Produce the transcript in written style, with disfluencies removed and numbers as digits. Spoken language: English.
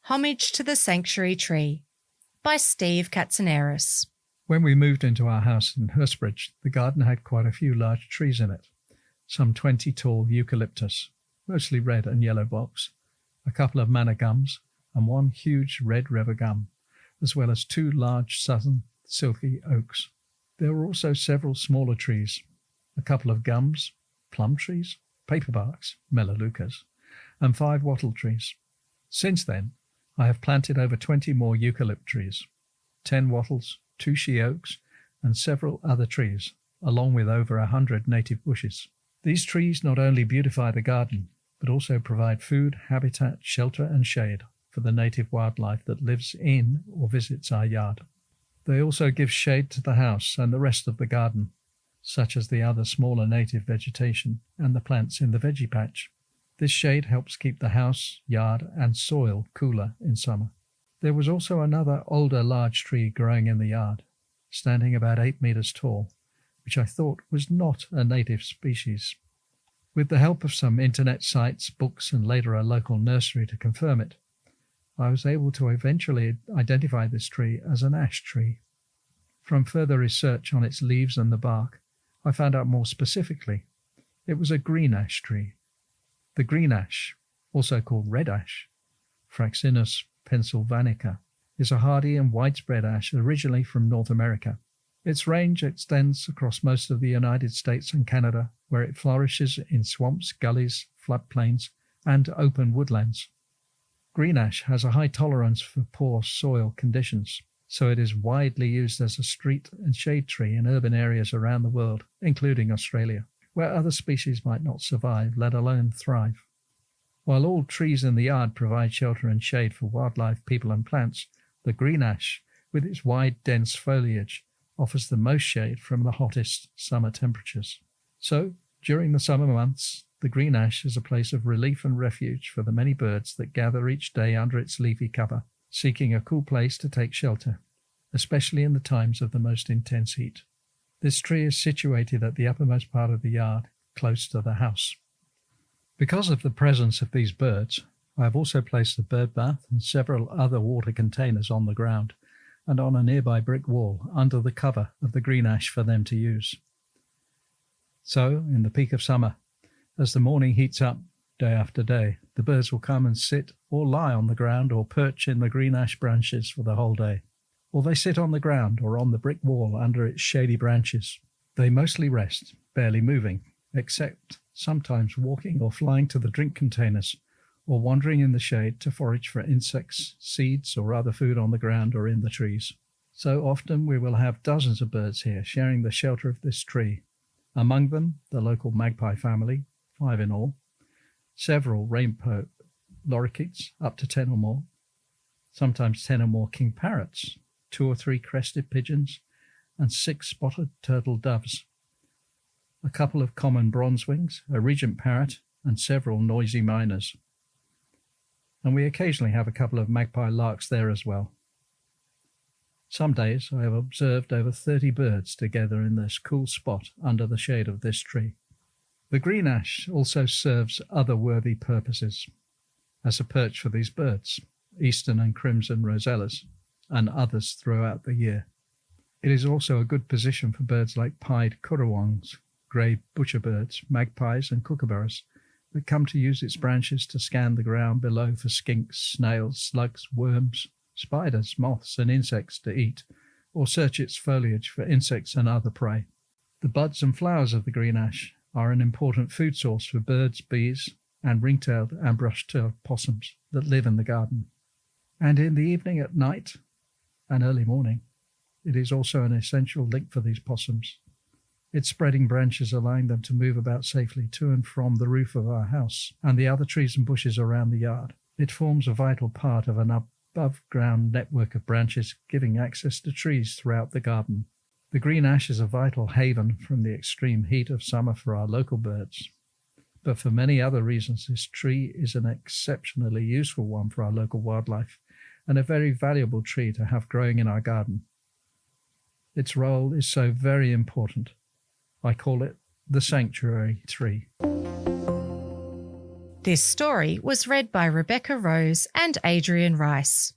Homage to the Sanctuary Tree by Steve KATSINERIS. When we moved into our house in Hurstbridge, the garden had quite a few large trees in it. Some 20 tall eucalyptus, mostly red and yellow box, a couple of manna gums, and one huge red river gum, as well as 2 large southern silky oaks. There were also several smaller trees, a couple of gums, plum trees, paperbarks, melaleucas, and 5 wattle trees. Since then, I have planted over 20 more eucalypt trees, 10 wattles, 2 she oaks, and several other trees, along with over 100 native bushes. These trees not only beautify the garden, but also provide food, habitat, shelter and shade for the native wildlife that lives in or visits our yard. They also give shade to the house and the rest of the garden, such as the other smaller native vegetation and the plants in the veggie patch. This shade helps keep the house, yard and soil cooler in summer. There was also another older large tree growing in the yard, standing about 8 meters tall, which I thought was not a native species. With the help of some internet sites, books and later a local nursery to confirm it, I was able to eventually identify this tree as an ash tree. From further research on its leaves and the bark, I found out more specifically it was a green ash tree. The green ash, also called red ash, Fraxinus pennsylvanica, is a hardy and widespread ash originally from North America. Its range extends across most of the United States and Canada, where it flourishes in swamps, gullies, floodplains, and open woodlands. Green ash has a high tolerance for poor soil conditions, so it is widely used as a street and shade tree in urban areas around the world, including Australia, where other species might not survive, let alone thrive. While all trees in the yard provide shelter and shade for wildlife, people and plants, the green ash, with its wide, dense foliage, offers the most shade from the hottest summer temperatures. So, during the summer months, the green ash is a place of relief and refuge for the many birds that gather each day under its leafy cover, seeking a cool place to take shelter, especially in the times of the most intense heat. This tree is situated at the uppermost part of the yard, close to the house. Because of the presence of these birds, I have also placed a bird bath and several other water containers on the ground and on a nearby brick wall under the cover of the green ash for them to use. So, in the peak of summer, as the morning heats up day after day, the birds will come and sit or lie on the ground or perch in the green ash branches for the whole day. Or they sit on the ground or on the brick wall under its shady branches. They mostly rest, barely moving, except sometimes walking or flying to the drink containers, or wandering in the shade to forage for insects, seeds, or other food on the ground or in the trees. So often we will have dozens of birds here sharing the shelter of this tree. Among them, the local magpie family, 5 in all, several rainbow lorikeets, up to 10 or more, sometimes 10 or more king parrots, 2 or 3 crested pigeons, and 6 spotted turtle doves, a couple of common bronzewings, a regent parrot, and several noisy miners. And we occasionally have a couple of magpie larks there as well. Some days I have observed over 30 birds together in this cool spot under the shade of this tree. The green ash also serves other worthy purposes, as a perch for these birds, eastern and crimson rosellas, and others throughout the year. It is also a good position for birds like pied currawongs, grey butcherbirds, magpies and kookaburras that come to use its branches to scan the ground below for skinks, snails, slugs, worms, spiders, moths and insects to eat, or search its foliage for insects and other prey. The buds and flowers of the green ash are an important food source for birds, bees, and ring-tailed and brush-tailed possums that live in the garden. And in the evening, at night, and early morning, it is also an essential link for these possums. Its spreading branches allowing them to move about safely to and from the roof of our house and the other trees and bushes around the yard. It forms a vital part of an above-ground network of branches giving access to trees throughout the garden. The green ash is a vital haven from the extreme heat of summer for our local birds. But for many other reasons, this tree is an exceptionally useful one for our local wildlife and a very valuable tree to have growing in our garden. Its role is so very important. I call it the sanctuary tree. This story was read by Rebecca Rose and Adrian Rice.